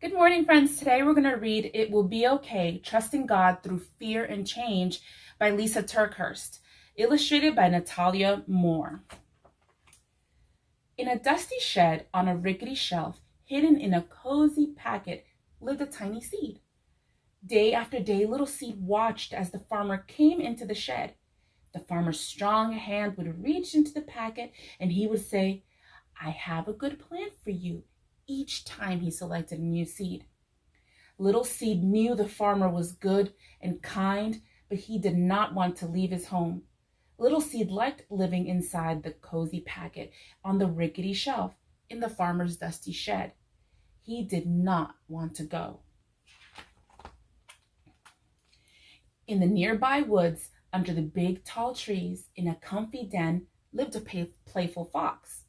Good morning, friends. Today we're going to read It Will Be Okay, Trusting God Through Fear and Change by Lisa Turkhurst, illustrated by Natalia Moore. In a dusty shed on a rickety shelf, hidden in a cozy packet, lived a tiny seed. Day after day, little seed watched as the farmer came into the shed. The farmer's strong hand would reach into the packet and he would say, "I have a good plan for you," each time he selected a new seed. Little seed knew the farmer was good and kind, but he did not want to leave his home. Little seed liked living inside the cozy packet on the rickety shelf in the farmer's dusty shed. He did not want to go. In the nearby woods, under the big tall trees, in a comfy den, lived a playful fox.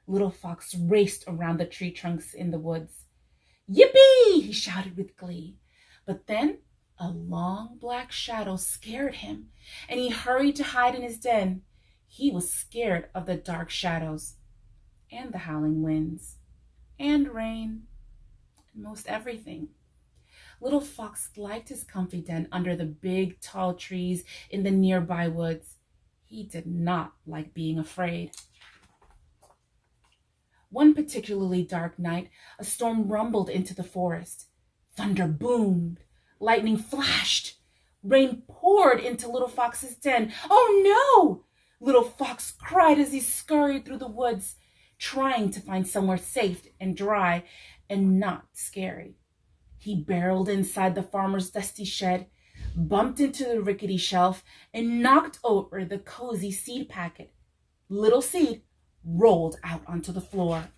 Little Fox raced around the tree trunks in the woods. "Yippee!" he shouted with glee. But then a long black shadow scared him, and he hurried to hide in his den. He was scared of the dark shadows, and the howling winds, and rain, and most everything. Little Fox liked his comfy den under the big tall trees in the nearby woods. He did not like being afraid. One particularly dark night, a storm rumbled into the forest. Thunder boomed, lightning flashed, rain poured into Little Fox's den. "Oh no!" Little Fox cried as he scurried through the woods, trying to find somewhere safe and dry and not scary. He barreled inside the farmer's dusty shed, bumped into the rickety shelf, and knocked over the cozy seed packet. Little Seed rolled out onto the floor.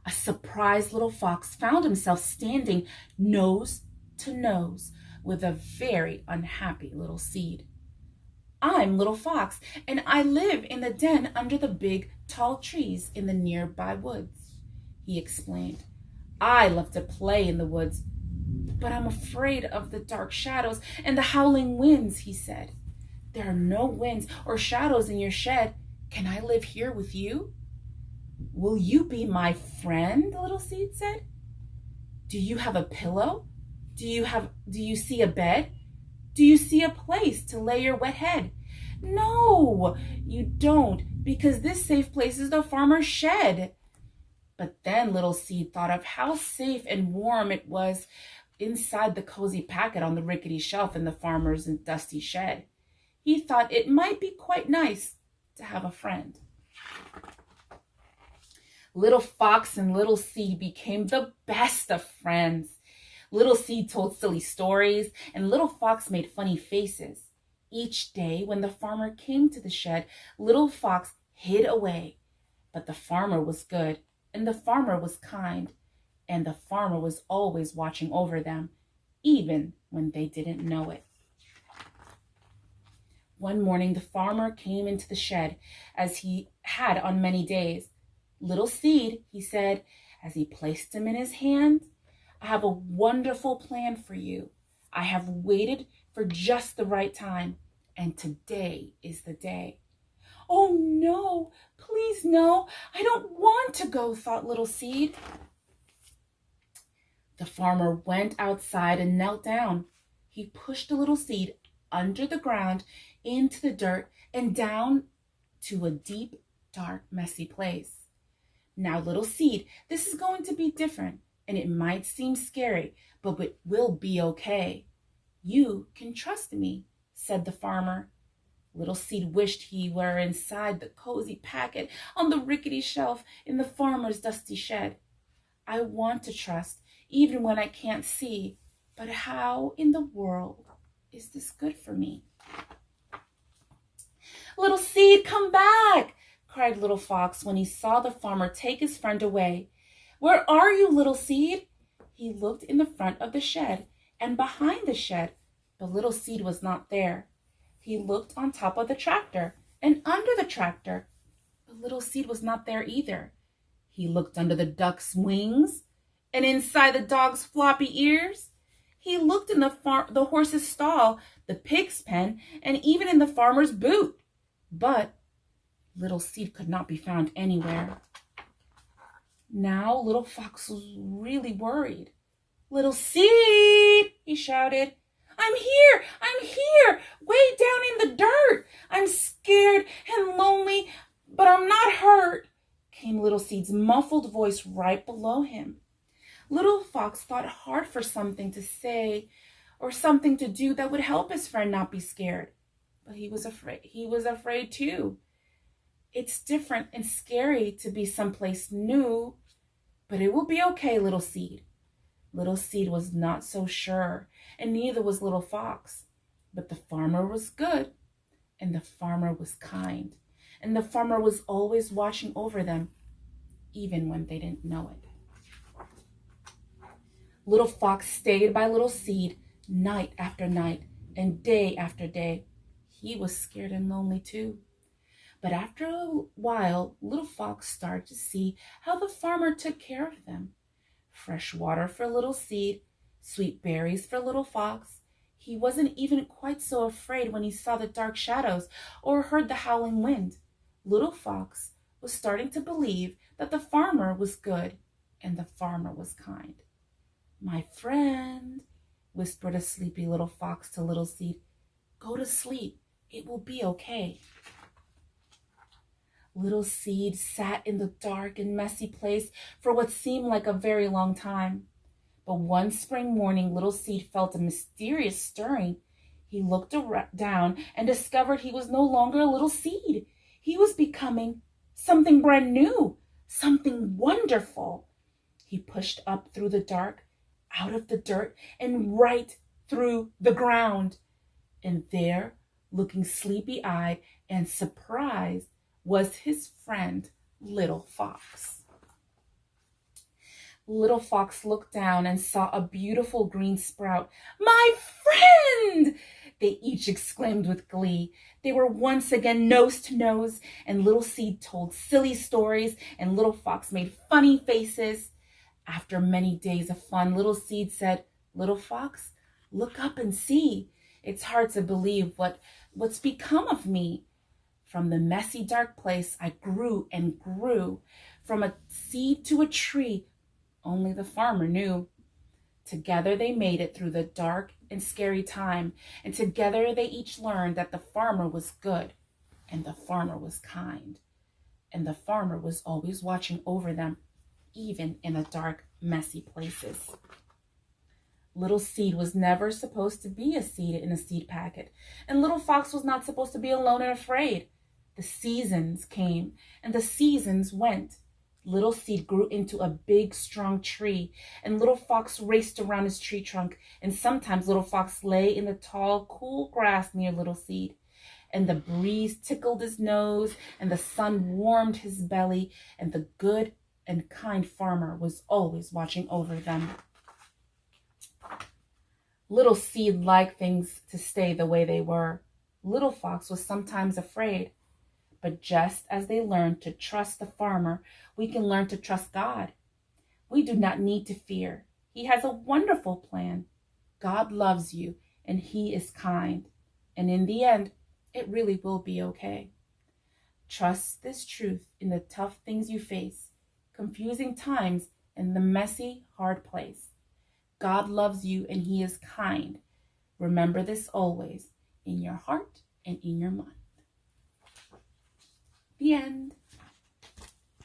A surprised Little Fox found himself standing nose to nose with a very unhappy Little Seed. "I'm Little Fox, and I live in the den under the big tall trees in the nearby woods," he explained. "I love to play in the woods, but I'm afraid of the dark shadows and the howling winds," he said. "There are no winds or shadows in your shed. Can I live here with you?" "Will you be my friend?" Little Seed said. "Do you have a pillow? Do you see a bed? Do you see a place to lay your wet head?" "No, you don't, because this safe place is the farmer's shed." But then Little Seed thought of how safe and warm it was inside the cozy packet on the rickety shelf in the farmer's dusty shed. He thought it might be quite nice to have a friend. Little Fox and Little Seed became the best of friends. Little Seed told silly stories, and Little Fox made funny faces. Each day when the farmer came to the shed, Little Fox hid away. But the farmer was good, and the farmer was kind, and the farmer was always watching over them, even when they didn't know it. One morning, the farmer came into the shed, as he had on many days. "Little Seed," he said, as he placed him in his hand, "I have a wonderful plan for you. I have waited for just the right time, and today is the day." "Oh no, please no, I don't want to go," thought Little Seed. The farmer went outside and knelt down. He pushed the Little Seed under the ground, into the dirt, and down to a deep, dark, messy place. "Now, Little Seed, this is going to be different, and it might seem scary, but it will be okay. You can trust me," said the farmer. Little Seed wished he were inside the cozy packet on the rickety shelf in the farmer's dusty shed. "I want to trust, even when I can't see, but how in the world is this good for me?" "Little Seed, come back!" cried Little Fox when he saw the farmer take his friend away. "Where are you, Little Seed?" He looked in the front of the shed and behind the shed, but Little Seed was not there. He looked on top of the tractor and under the tractor, but Little Seed was not there either. He looked under the duck's wings and inside the dog's floppy ears. He looked in the horse's stall, the pig's pen, and even in the farmer's boot. But Little Seed could not be found anywhere. Now little Fox was really worried. "Little Seed," he shouted. "I'm here! I'm here! Way down in the dirt! I'm scared and lonely, but I'm not hurt," came Little Seed's muffled voice right below him. Little Fox thought hard for something to say or something to do that would help his friend not be scared. But he was afraid. He was afraid too. It's different and scary to be someplace new, but it will be okay, Little Seed. Little Seed was not so sure, and neither was Little Fox. But the farmer was good, and the farmer was kind, and the farmer was always watching over them, even when they didn't know it. Little Fox stayed by Little Seed night after night and day after day. He was scared and lonely too. But after a while, Little Fox started to see how the farmer took care of them. Fresh water for Little Seed, sweet berries for Little Fox. He wasn't even quite so afraid when he saw the dark shadows or heard the howling wind. Little Fox was starting to believe that the farmer was good and the farmer was kind. "My friend," whispered a sleepy Little Fox to Little Seed, "go to sleep. It will be okay." Little Seed sat in the dark and messy place for what seemed like a very long time. But one spring morning, Little Seed felt a mysterious stirring. He looked down and discovered he was no longer a little seed. He was becoming something brand new, something wonderful. He pushed up through the dark, out of the dirt, and right through the ground. And there, looking sleepy-eyed and surprised, was his friend, Little Fox. Little Fox looked down and saw a beautiful green sprout. "My friend!" they each exclaimed with glee. They were once again nose to nose, and Little Seed told silly stories, and Little Fox made funny faces. After many days of fun, Little Seed said, "Little Fox, look up and see. It's hard to believe what's become of me. From the messy, dark place, I grew and grew, from a seed to a tree. Only the farmer knew." Together they made it through the dark and scary time, and together they each learned that the farmer was good, and the farmer was kind, and the farmer was always watching over them, even in the dark, messy places. Little Seed was never supposed to be a seed in a seed packet, and Little Fox was not supposed to be alone and afraid. The seasons came and the seasons went. Little Seed grew into a big, strong tree, and Little Fox raced around his tree trunk, and sometimes Little Fox lay in the tall, cool grass near Little Seed, and the breeze tickled his nose, and the sun warmed his belly, and the good and kind farmer was always watching over them. Little Seed liked things to stay the way they were. Little Fox was sometimes afraid. But just as they learned to trust the farmer, we can learn to trust God. We do not need to fear. He has a wonderful plan. God loves you, and He is kind. And in the end, it really will be okay. Trust this truth in the tough things you face, confusing times, and the messy, hard place. God loves you, and He is kind. Remember this always, in your heart and in your mind. The end.